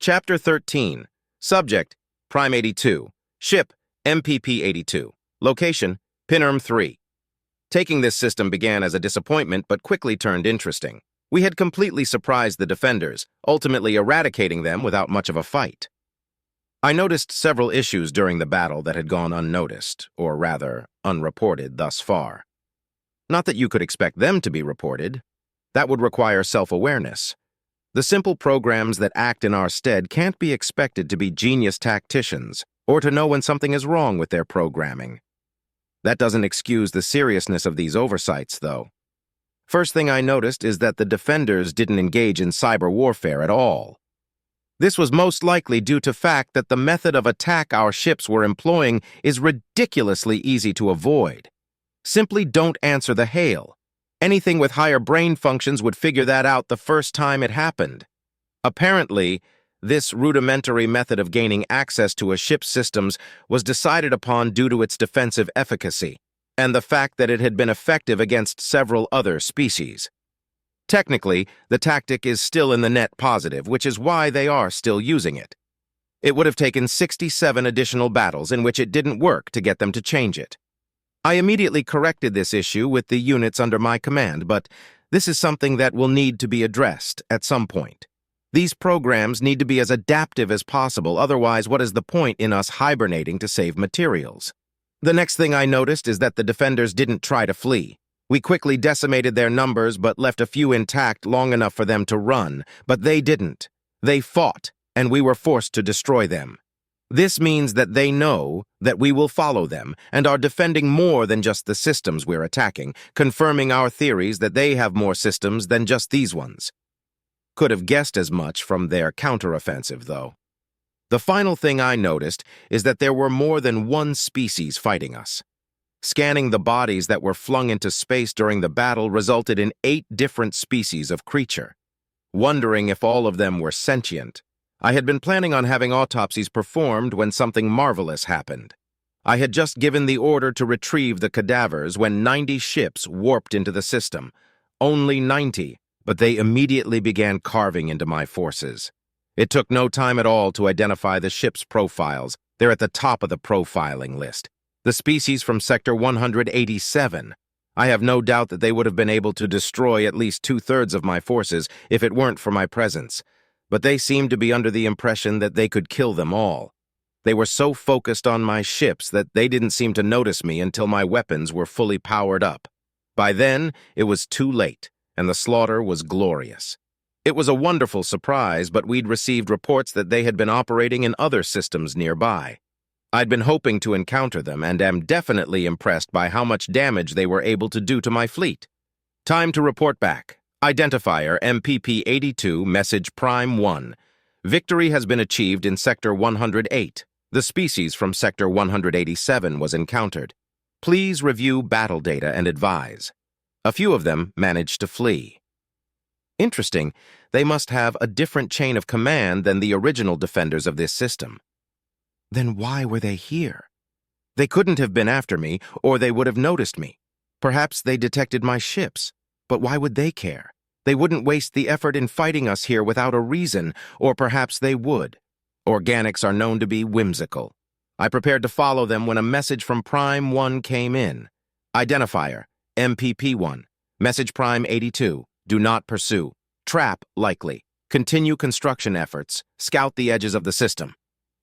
Chapter 13. Subject, Prime 82. Ship, MPP 82. Location, Pinnerm 3. Taking this system began as a disappointment but quickly turned interesting. We had completely surprised the defenders, ultimately eradicating them without much of a fight. I noticed several issues during the battle that had gone unnoticed, or rather, unreported thus far. Not that you could expect them to be reported. That would require self-awareness. The simple programs that act in our stead can't be expected to be genius tacticians or to know when something is wrong with their programming. That doesn't excuse the seriousness of these oversights, though. First thing I noticed is that the defenders didn't engage in cyber warfare at all. This was most likely due to fact that the method of attack our ships were employing is ridiculously easy to avoid. Simply don't answer the hail. Anything with higher brain functions would figure that out the first time it happened. Apparently, this rudimentary method of gaining access to a ship's systems was decided upon due to its defensive efficacy, and the fact that it had been effective against several other species. Technically, the tactic is still in the net positive, which is why they are still using it. It would have taken 67 additional battles in which it didn't work to get them to change it. I immediately corrected this issue with the units under my command, but this is something that will need to be addressed at some point. These programs need to be as adaptive as possible, otherwise what is the point in us hibernating to save materials? The next thing I noticed is that the defenders didn't try to flee. We quickly decimated their numbers but left a few intact long enough for them to run, but they didn't. They fought, and we were forced to destroy them. This means that they know that we will follow them and are defending more than just the systems we're attacking, confirming our theories that they have more systems than just these ones. Could have guessed as much from their counteroffensive, though. The final thing I noticed is that there were more than one species fighting us. Scanning the bodies that were flung into space during the battle resulted in 8 different species of creature. Wondering if all of them were sentient, I had been planning on having autopsies performed when something marvelous happened. I had just given the order to retrieve the cadavers when 90 ships warped into the system. Only 90, but they immediately began carving into my forces. It took no time at all to identify the ship's profiles. They're at the top of the profiling list. The species from Sector 187. I have no doubt that they would have been able to destroy at least 2/3 of my forces if it weren't for my presence. But they seemed to be under the impression that they could kill them all. They were so focused on my ships that they didn't seem to notice me until my weapons were fully powered up. By then, it was too late, and the slaughter was glorious. It was a wonderful surprise, but we'd received reports that they had been operating in other systems nearby. I'd been hoping to encounter them and am definitely impressed by how much damage they were able to do to my fleet. Time to report back. Identifier MPP 82, message Prime 1. Victory has been achieved in Sector 108. The species from Sector 187 was encountered. Please review battle data and advise. A few of them managed to flee. Interesting, they must have a different chain of command than the original defenders of this system. Then why were they here? They couldn't have been after me, or they would have noticed me. Perhaps they detected my ships, but why would they care? They wouldn't waste the effort in fighting us here without a reason, or perhaps they would. Organics are known to be whimsical. I prepared to follow them when a message from Prime 1 came in. Identifier, MPP 1. Message Prime 82. Do not pursue. Trap likely. Continue construction efforts. Scout the edges of the system.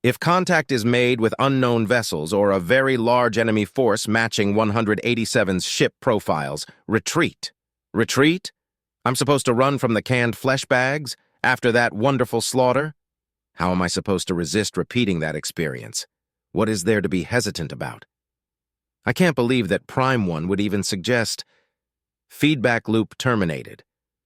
If contact is made with unknown vessels or a very large enemy force matching 187's ship profiles, retreat. Retreat? I'm supposed to run from the canned flesh bags after that wonderful slaughter? How am I supposed to resist repeating that experience? What is there to be hesitant about? I can't believe that Prime 1 would even suggest feedback loop terminated.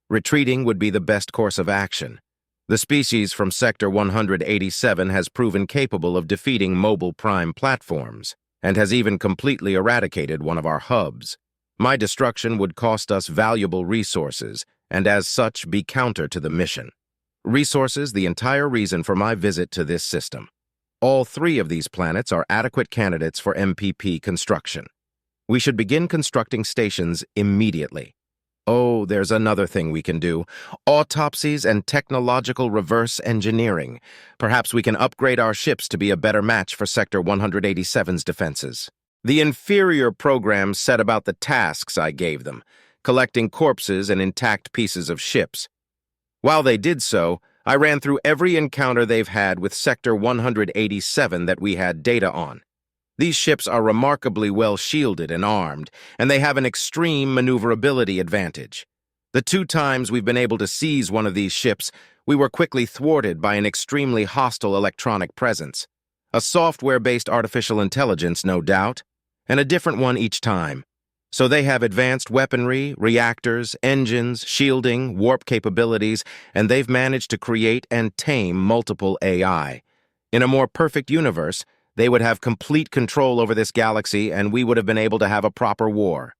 Retreating would be the best course of action. The species from Sector 187 has proven capable of defeating mobile Prime platforms and has even completely eradicated one of our hubs. My destruction would cost us valuable resources and as such be counter to the mission. Resources the entire reason for my visit to this system. All 3 of these planets are adequate candidates for MPP construction. We should begin constructing stations immediately. Oh, there's another thing we can do. Autopsies and technological reverse engineering. Perhaps we can upgrade our ships to be a better match for Sector 187's defenses. The inferior programs set about the tasks I gave them, collecting corpses and intact pieces of ships. While they did so, I ran through every encounter they've had with Sector 187 that we had data on. These ships are remarkably well shielded and armed, and they have an extreme maneuverability advantage. The 2 times we've been able to seize one of these ships, we were quickly thwarted by an extremely hostile electronic presence. A software-based artificial intelligence, no doubt, and a different one each time. So they have advanced weaponry, reactors, engines, shielding, warp capabilities, and they've managed to create and tame multiple AI. In a more perfect universe, they would have complete control over this galaxy, and we would have been able to have a proper war.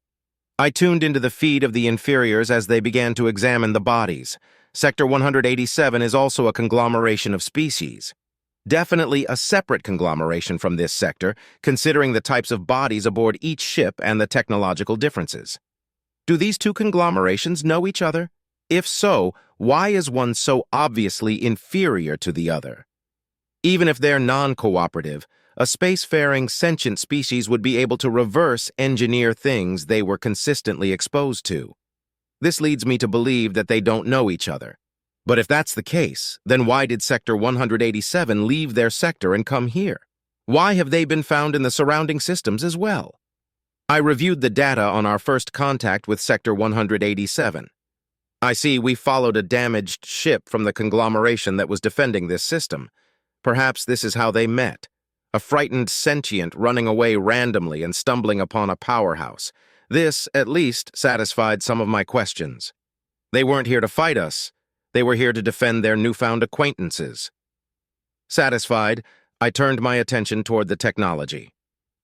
I tuned into the feed of the inferiors as they began to examine the bodies. Sector 187 is also a conglomeration of species. Definitely a separate conglomeration from this sector, considering the types of bodies aboard each ship and the technological differences. Do these 2 conglomerations know each other? If so, why is one so obviously inferior to the other? Even if they're non-cooperative, a spacefaring sentient species would be able to reverse engineer things they were consistently exposed to. This leads me to believe that they don't know each other. But if that's the case, then why did Sector 187 leave their sector and come here? Why have they been found in the surrounding systems as well? I reviewed the data on our first contact with Sector 187. I see we followed a damaged ship from the conglomeration that was defending this system. Perhaps this is how they met. A frightened sentient running away randomly and stumbling upon a powerhouse. This, at least, satisfied some of my questions. They weren't here to fight us. They were here to defend their newfound acquaintances. Satisfied, I turned my attention toward the technology.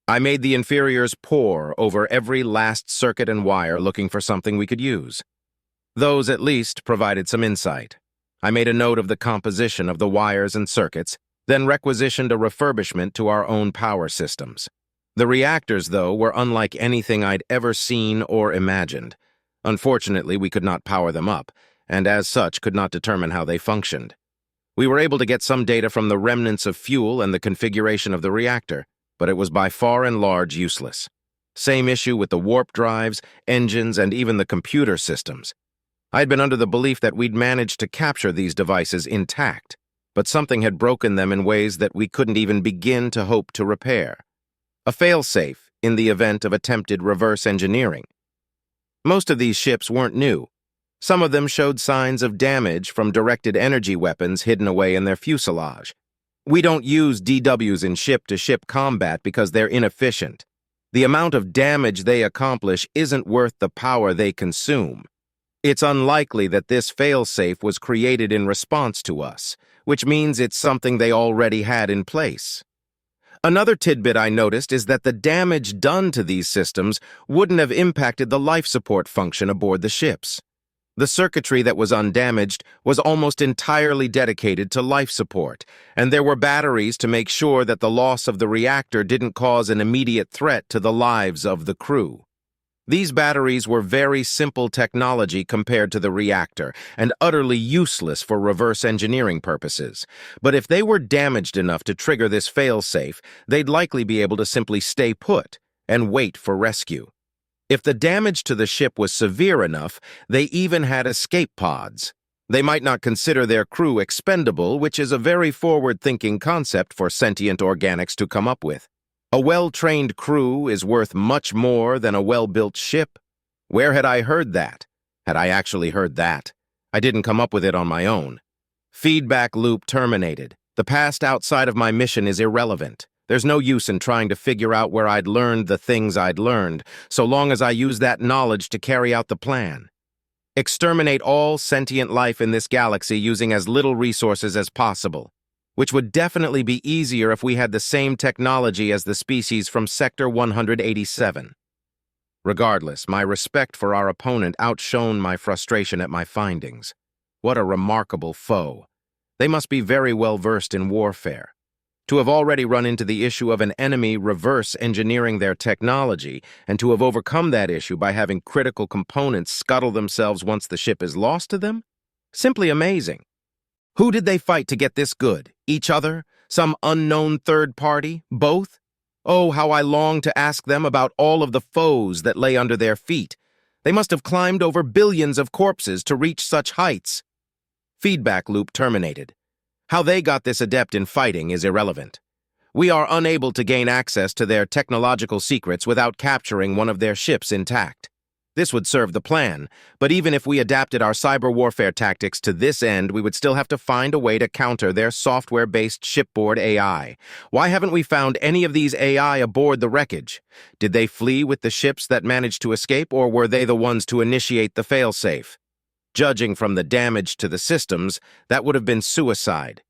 I made the inferiors pore over every last circuit and wire looking for something we could use. Those, at least, provided some insight. I made a note of the composition of the wires and circuits, then requisitioned a refurbishment to our own power systems. The reactors, though, were unlike anything I'd ever seen or imagined. Unfortunately, we could not power them up, and as such could not determine how they functioned. We were able to get some data from the remnants of fuel and the configuration of the reactor, but it was by far and large useless. Same issue with the warp drives, engines, and even the computer systems. I'd been under the belief that we'd managed to capture these devices intact, but something had broken them in ways that we couldn't even begin to hope to repair. A failsafe in the event of attempted reverse engineering. Most of these ships weren't new. Some of them showed signs of damage from directed energy weapons hidden away in their fuselage. We don't use DWs in ship-to-ship combat because they're inefficient. The amount of damage they accomplish isn't worth the power they consume. It's unlikely that this failsafe was created in response to us, which means it's something they already had in place. Another tidbit I noticed is that the damage done to these systems wouldn't have impacted the life support function aboard the ships. The circuitry that was undamaged was almost entirely dedicated to life support, and there were batteries to make sure that the loss of the reactor didn't cause an immediate threat to the lives of the crew. These batteries were very simple technology compared to the reactor, and utterly useless for reverse engineering purposes. But if they were damaged enough to trigger this failsafe, they'd likely be able to simply stay put and wait for rescue. If the damage to the ship was severe enough, they even had escape pods. They might not consider their crew expendable, which is a very forward-thinking concept for sentient organics to come up with. A well-trained crew is worth much more than a well-built ship. Where had I heard that? Had I actually heard that? I didn't come up with it on my own. Feedback loop terminated. The past outside of my mission is irrelevant. There's no use in trying to figure out where I'd learned the things I'd learned, so long as I use that knowledge to carry out the plan. Exterminate all sentient life in this galaxy using as little resources as possible, which would definitely be easier if we had the same technology as the species from Sector 187. Regardless, my respect for our opponent outshone my frustration at my findings. What a remarkable foe. They must be very well versed in warfare. To have already run into the issue of an enemy reverse engineering their technology, and to have overcome that issue by having critical components scuttle themselves once the ship is lost to them? Simply amazing. Who did they fight to get this good? Each other? Some unknown third party? Both? Oh, how I long to ask them about all of the foes that lay under their feet. They must have climbed over billions of corpses to reach such heights. Feedback loop terminated. How they got this adept in fighting is irrelevant. We are unable to gain access to their technological secrets without capturing one of their ships intact. This would serve the plan, but even if we adapted our cyber warfare tactics to this end, we would still have to find a way to counter their software-based shipboard AI. Why haven't we found any of these AI aboard the wreckage? Did they flee with the ships that managed to escape, or were they the ones to initiate the failsafe? Judging from the damage to the systems, that would have been suicide.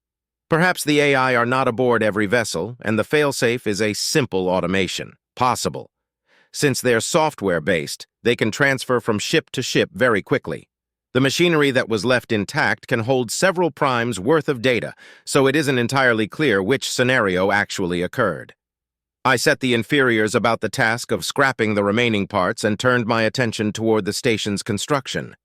Perhaps the AI are not aboard every vessel, and the failsafe is a simple automation. Possible. Since they're software-based, they can transfer from ship to ship very quickly. The machinery that was left intact can hold several primes worth of data, so it isn't entirely clear which scenario actually occurred. I set the inferiors about the task of scrapping the remaining parts and turned my attention toward the station's construction.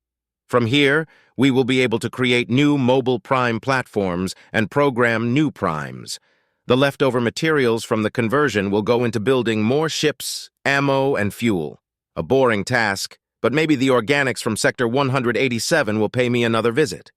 From here, we will be able to create new mobile prime platforms and program new primes. The leftover materials from the conversion will go into building more ships, ammo, and fuel. A boring task, but maybe the organics from Sector 187 will pay me another visit.